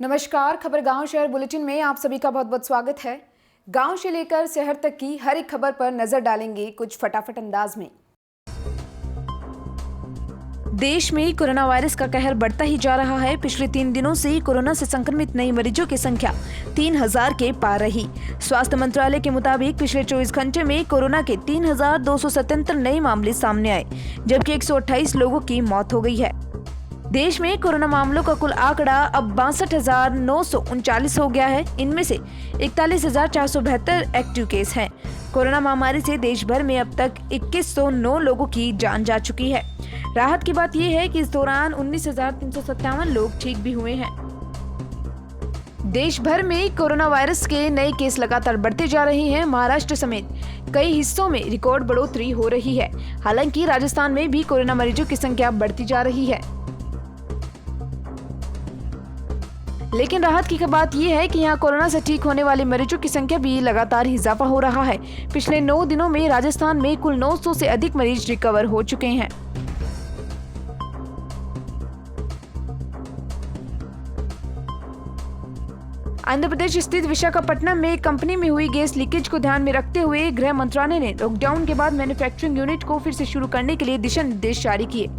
नमस्कार। खबर गांव शहर बुलेटिन में आप सभी का बहुत बहुत स्वागत है। गांव से लेकर शहर तक की हर एक खबर पर नजर डालेंगे कुछ फटाफट अंदाज में। देश में कोरोना वायरस का कहर बढ़ता ही जा रहा है। पिछले 3 दिनों से कोरोना से संक्रमित नए मरीजों की संख्या 3000 के पार रही। स्वास्थ्य मंत्रालय के मुताबिक पिछले 24 घंटे में कोरोना के 3277 नए मामले सामने आए, जबकि 128 लोगों की मौत हो गई है। देश में कोरोना मामलों का कुल आंकड़ा अब 62,939 हो गया है। इनमें से 41,472 एक्टिव केस हैं। कोरोना महामारी से देश भर में अब तक 2109 लोगों की जान जा चुकी है। राहत की बात यह है कि इस दौरान 19,357 लोग ठीक भी हुए हैं। देश भर में कोरोना वायरस के नए केस लगातार बढ़ते जा रहे हैं। महाराष्ट्र समेत कई हिस्सों में रिकॉर्ड बढ़ोतरी हो रही है। हालांकि राजस्थान में भी कोरोना मरीजों की संख्या बढ़ती जा रही है, लेकिन राहत की बात यह है कि यहाँ कोरोना से ठीक होने वाले मरीजों की संख्या भी लगातार इजाफा हो रहा है। पिछले 9 दिनों में राजस्थान में कुल 900 से अधिक मरीज रिकवर हो चुके हैं। आंध्र प्रदेश स्थित विशाखापट्टनम में एक कंपनी में हुई गैस लीकेज को ध्यान में रखते हुए गृह मंत्रालय ने लॉकडाउन के बाद मैन्युफैक्चरिंग यूनिट को फिर से शुरू करने के लिए दिशा निर्देश जारी किए।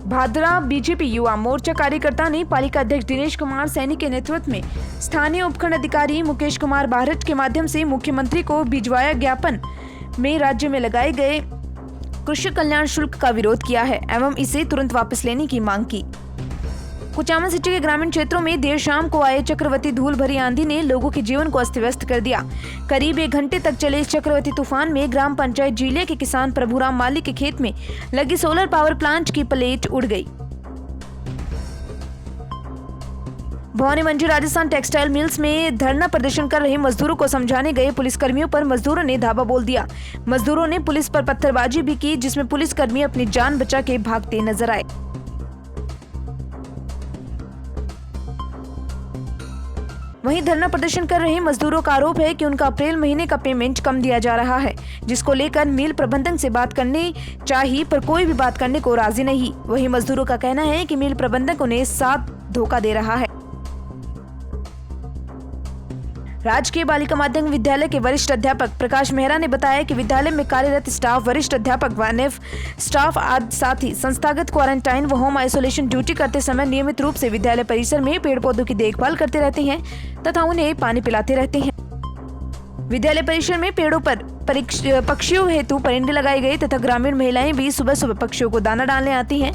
भादरा बीजेपी युवा मोर्चा कार्यकर्ता ने पालिका अध्यक्ष दिनेश कुमार सैनी के नेतृत्व में स्थानीय उपखंड अधिकारी मुकेश कुमार बारहट के माध्यम से मुख्यमंत्री को भिजवाया ज्ञापन में राज्य में लगाए गए कृषि कल्याण शुल्क का विरोध किया है एवं इसे तुरंत वापस लेने की मांग की। कुचामन सिटी के ग्रामीण क्षेत्रों में देर शाम को आए चक्रवाती धूल भरी आंधी ने लोगों के जीवन को अस्त व्यस्त कर दिया। करीब 1 घंटे तक चले इस चक्रवाती तूफान में ग्राम पंचायत जिले के किसान प्रभुराम माली के खेत में लगी सोलर पावर प्लांट की प्लेट उड़ गई। भवानी मंडी राजस्थान टेक्सटाइल मिल्स में धरना प्रदर्शन कर रहे मजदूरों को समझाने गए पुलिसकर्मियों पर मजदूरों ने धावा बोल दिया। मजदूरों ने पुलिस पर पत्थरबाजी भी की, जिसमें पुलिसकर्मी अपनी जान बचा के भागते नजर आए। वहीं धरना प्रदर्शन कर रहे मजदूरों का आरोप है कि उनका अप्रैल महीने का पेमेंट कम दिया जा रहा है, जिसको लेकर मिल प्रबंधन से बात करनी चाहिए, पर कोई भी बात करने को राजी नहीं। वहीं मजदूरों का कहना है कि मिल प्रबंधक उन्हें साथ धोखा दे रहा है। राजकीय बालिका माध्यमिक विद्यालय के वरिष्ठ अध्यापक प्रकाश मेहरा ने बताया कि विद्यालय में कार्यरत स्टाफ, वरिष्ठ अध्यापक व अन्य स्टाफ आदि साथ ही संस्थागत क्वारंटाइन व होम आइसोलेशन ड्यूटी करते समय नियमित रूप से विद्यालय परिसर में पेड़ पौधों की देखभाल करते रहते हैं तथा उन्हें पानी पिलाते रहते हैं। विद्यालय परिसर में पेड़ों पर पक्षियों हेतु परिंदे लगाए गए तथा ग्रामीण महिलाएं भी सुबह सुबह पक्षियों को दाना डालने आती हैं,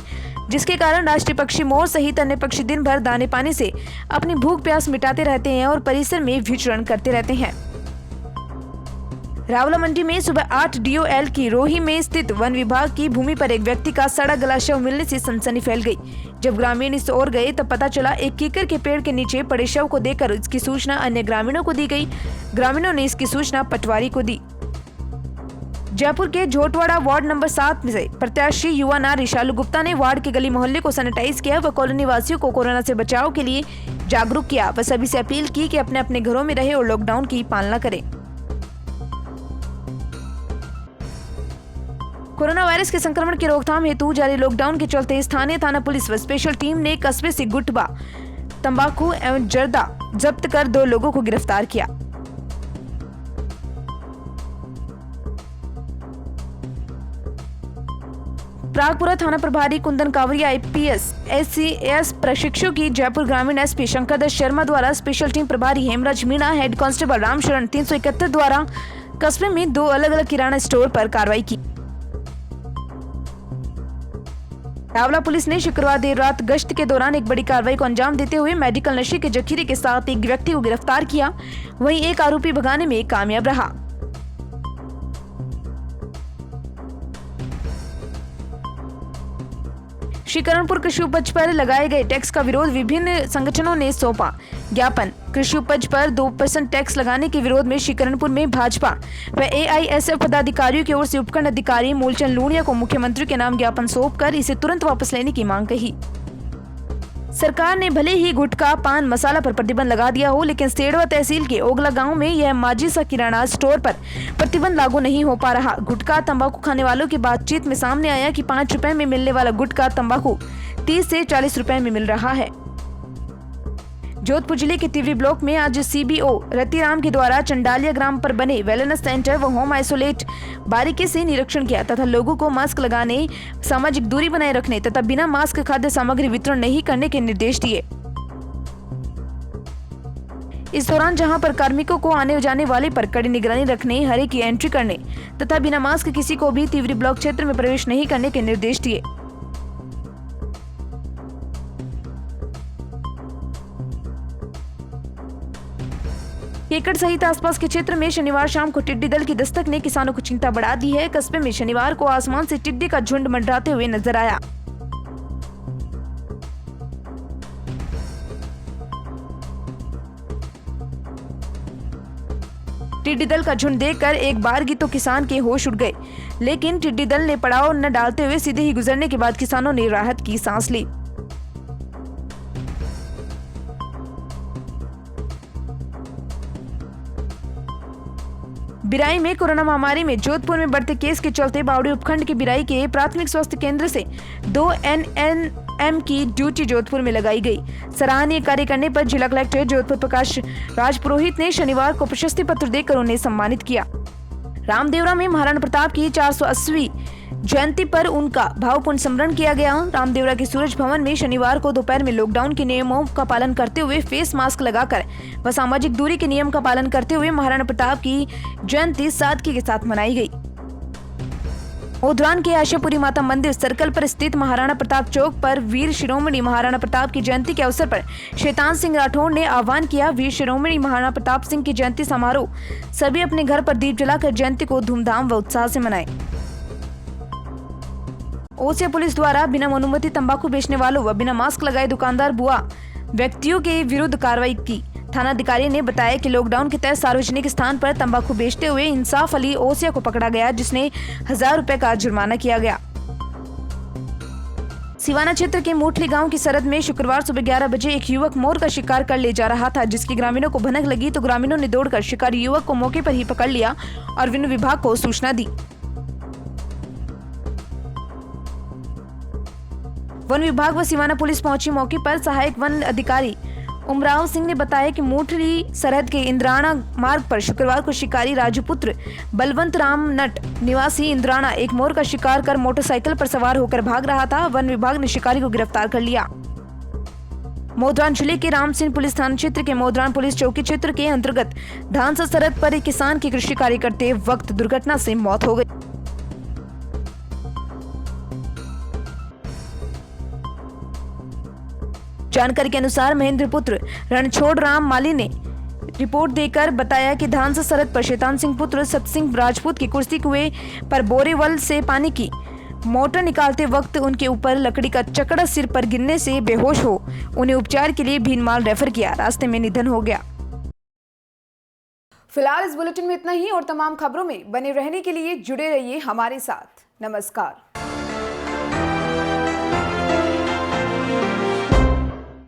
जिसके कारण राष्ट्रीय पक्षी मोर सहित अन्य पक्षी दिन भर दाने पानी से अपनी भूख प्यास मिटाते रहते हैं और परिसर में विचरण करते रहते हैं। रावला मंडी में सुबह 8 DOL की रोही में स्थित वन विभाग की भूमि पर एक व्यक्ति का सड़ा गला शव मिलने से सनसनी फैल गई। जब ग्रामीण इस ओर गए तब पता चला एक कीकर के पेड़ के नीचे पड़े शव को देखकर इसकी सूचना अन्य ग्रामीणों को दी गई। ग्रामीणों ने इसकी सूचना पटवारी को दी। जयपुर के झोटवाड़ा वार्ड नंबर 7 से प्रत्याशी युवा नारी शालू गुप्ता ने वार्ड के गली मोहल्ले को सैनिटाइज किया व कॉलोनी वासियों को कोरोना से बचाव के लिए जागरूक किया व सभी से अपील की कि अपने अपने घरों में रहे और लॉकडाउन की पालना करें। कोरोना वायरस के संक्रमण की रोकथाम हेतु जारी लॉकडाउन के चलते स्थानीय थाना पुलिस व स्पेशल टीम ने कस्बे से गुटखा, तंबाकू एवं जर्दा जब्त कर 2 लोगों को गिरफ्तार किया। प्रागपुरा थाना प्रभारी कुंदन कावरिया IPS SCAS प्रशिक्षु की जयपुर ग्रामीण SP शंकरदत्त शर्मा द्वारा स्पेशल टीम प्रभारी हेमराज मीणा, हेड कांस्टेबल रामशरण 371 द्वारा कस्बे में 2 अलग-अलग किराना स्टोर पर कार्रवाई की। रावला पुलिस ने शुक्रवार देर रात गश्त के दौरान एक बड़ी कार्रवाई को अंजाम देते हुए मेडिकल नशे के जखीरे के साथ एक व्यक्ति को गिरफ्तार किया। वहीं एक आरोपी भगाने में कामयाब रहा। श्रीकरणपुर कृषि उपज पर लगाए गए टैक्स का विरोध, विभिन्न संगठनों ने सौंपा ज्ञापन। कृषि उपज पर 2% टैक्स लगाने के विरोध में श्रीकरणपुर में भाजपा व AISF पदाधिकारियों की ओर से उपखंड अधिकारी मूलचंद लूणिया को मुख्यमंत्री के नाम ज्ञापन सौंपकर इसे तुरंत वापस लेने की मांग कही। सरकार ने भले ही गुटखा पान मसाला पर प्रतिबंध लगा दिया हो, लेकिन सेड़वा तहसील के ओगला गांव में यह माजिसा किराना स्टोर पर प्रतिबंध लागू नहीं हो पा रहा। गुटखा तंबाकू खाने वालों की बातचीत में सामने आया कि 5 रुपए में मिलने वाला गुटखा तंबाकू 30 से 40 रुपए में मिल रहा है। जोधपुर जिले के तिवरी ब्लॉक में आज सीबीओ रतिराम के द्वारा चंडालिया ग्राम पर बने वेलनेस सेंटर व होम आइसोलेट बारीकी से निरीक्षण किया तथा लोगों को मास्क लगाने, सामाजिक दूरी बनाए रखने तथा बिना मास्क खाद्य सामग्री वितरण नहीं करने के निर्देश दिए। इस दौरान जहां पर कार्मिकों को आने जाने वाले पर कड़ी निगरानी रखने, हर एक की एंट्री करने तथा बिना मास्क किसी को भी तिवरी ब्लॉक क्षेत्र में प्रवेश नहीं करने के निर्देश दिए। केकड़ सहित आसपास के क्षेत्र में शनिवार शाम को टिड्डी दल की दस्तक ने किसानों को चिंता बढ़ा दी है। कस्बे में शनिवार को आसमान से टिड्डी का झुंड मंडराते हुए नजर आया। टिड्डी दल का झुंड देखकर एक बारगी तो किसान के होश उड़ गए, लेकिन टिड्डी दल ने पड़ाव न डालते हुए सीधे ही गुजरने के बाद किसानों ने राहत की सांस ली। बिराई में कोरोना महामारी में जोधपुर में बढ़ते केस के चलते बावड़ी उपखंड के बिराई के प्राथमिक स्वास्थ्य केंद्र से 2 NNM की ड्यूटी जोधपुर में लगाई गई। सराहनीय कार्य करने पर जिला कलेक्टर जोधपुर प्रकाश राज पुरोहित ने शनिवार को प्रशस्ति पत्र देकर उन्हें सम्मानित किया। रामदेवरा में महाराणा प्रताप की 480वीं जयंती पर उनका भावपूर्ण स्मरण किया गया। रामदेवरा के सूरज भवन में शनिवार को दोपहर में लॉकडाउन के नियमों का पालन करते हुए फेस मास्क लगाकर व सामाजिक दूरी के नियम का पालन करते हुए महाराणा प्रताप की जयंती सादगी के साथ मनाई गई। ओधरान के आशापुरी माता मंदिर सर्कल पर स्थित महाराणा प्रताप चौक पर वीर शिरोमणि महाराणा प्रताप की जयंती के अवसर पर शैतान सिंह राठौड़ ने आह्वान किया। वीर शिरोमणि महाराणा प्रताप सिंह की जयंती समारोह सभी अपने घर पर दीप जलाकर जयंती को धूमधाम व उत्साह से मनाए। ओसिया पुलिस द्वारा बिना अनुमति तंबाकू बेचने वालों व बिना मास्क लगाए दुकानदार बुआ व्यक्तियों के विरुद्ध कार्रवाई की। थानाधिकारी ने बताया कि लॉकडाउन के तहत सार्वजनिक स्थान पर तंबाकू बेचते हुए इंसाफ अली ओसिया को पकड़ा गया, जिसने 1000 रुपए का जुर्माना किया गया। सिवाना क्षेत्र के मोठली गांव की सरहद में शुक्रवार सुबह 11 बजे एक युवक मोर का शिकार कर ले जा रहा था, जिसकी ग्रामीणों को भनक लगी तो ग्रामीणों ने दौड़कर शिकारी युवक को मौके पर ही पकड़ लिया और वन विभाग को सूचना दी। वन विभाग व सिवाना पुलिस पहुंची मौके पर। सहायक वन अधिकारी उमराव सिंह ने बताया कि मोठली सरहद के इंद्राणा मार्ग पर शुक्रवार को शिकारी राजपुत्र बलवंत राम नट निवासी इंद्राणा एक मोर का शिकार कर मोटरसाइकिल पर सवार होकर भाग रहा था। वन विभाग ने शिकारी को गिरफ्तार कर लिया। मोदरान जिले के रामसिंह पुलिस थाना क्षेत्र के मोदरान पुलिस चौकी क्षेत्र के अंतर्गत धानसा सरहद पर एक किसान की कृषि कार्य करते वक्त दुर्घटना से मौत हो गई। जानकारी के अनुसार महेंद्र पुत्र रणछोड़ राम माली ने रिपोर्ट देकर बताया कि धानसा सरहद पर शैतान सिंह पुत्र सतसिंह राजपूत की कुर्सी कुएं पर बोरेवल से पानी की मोटर निकालते वक्त उनके ऊपर लकड़ी का चकड़ा सिर पर गिरने से बेहोश हो उन्हें उपचार के लिए भीनमाल रेफर किया। रास्ते में निधन हो गया। फिलहाल इस बुलेटिन में इतना ही और तमाम खबरों में बने रहने के लिए जुड़े रहिए हमारे साथ। नमस्कार।